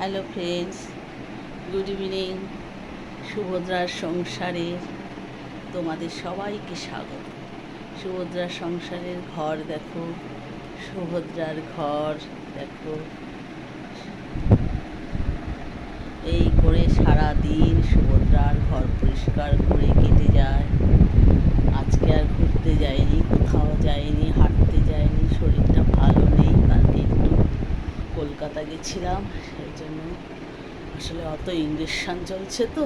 Hello friends, good evening. সুভদ্রার সংসারে তোমাদের সবাইকে স্বাগত। সুভদ্রার সংসারের ঘর দেখো, সুভদ্রার ঘর দেখো। এই করে সারা দিন সুভদ্রার ঘর পরিষ্কার করে কেটে যায়। আজকে আর ঘুরতে যায়নি, কোথাও যায়নি, হাঁটতে যায়নি, শরীরটা ভালো নেই। কালকে একটু কলকাতা গেছিলাম, সেই জন্য আসলে অত ইঞ্জেকশান চলছে তো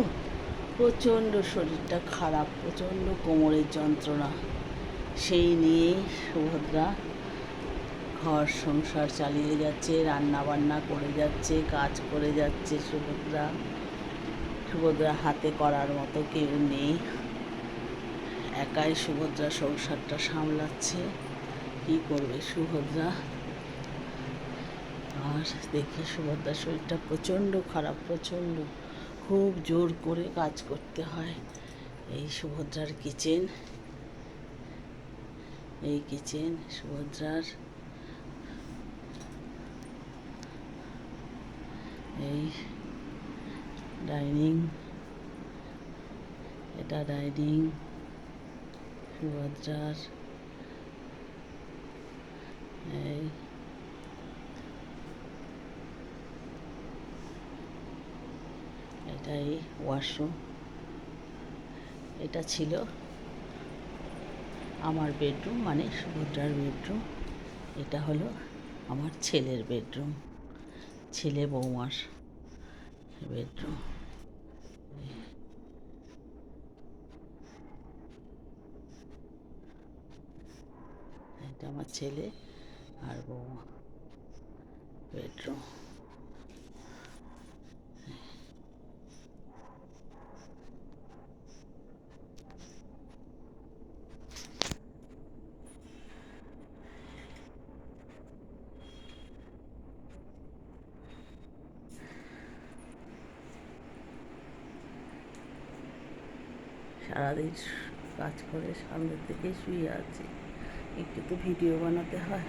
প্রচণ্ড শরীরটা খারাপ, প্রচণ্ড কোমরের যন্ত্রণা। সেই নিয়েই সুভদ্রা ঘর সংসার চালিয়ে যাচ্ছে, রান্না বান্না করে যাচ্ছে, কাজ করে যাচ্ছে। সুভদ্রা হাতে করার মতো কেউ নেই, একাই সুভদ্রা সংসারটা সামলাচ্ছে। কী করবে সুভদ্রা? আর দেখি সুভদ্রার শরীরটা প্রচণ্ড খারাপ, প্রচণ্ড, খুব জোর করে কাজ করতে হয়। এই সুভদ্রার কিচেন, এই কিচেন সুভদ্রার। এই ডাইনিং, এটা ডাইনিং সুভদ্রার। এই এটাই ওয়াশরুম। এটা ছিল আমার বেডরুম, মানে সুভদ্রার বেডরুম। এটা হলো আমার ছেলের বেডরুম, ছেলে বৌমার বেডরুম। এটা আমার ছেলে আর বৌমা বেডরুম। সারাদিন কাজ করে সামনের থেকে শুয়ে আছি, একটু তো ভিডিও বানাতে হয়,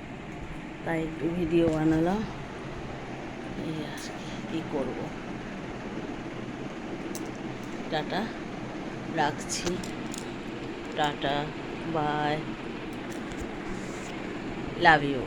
তাই একটু ভিডিও বানালাম। এই আর কী করবো। টাটা, রাখছি। Tata, bye, love you.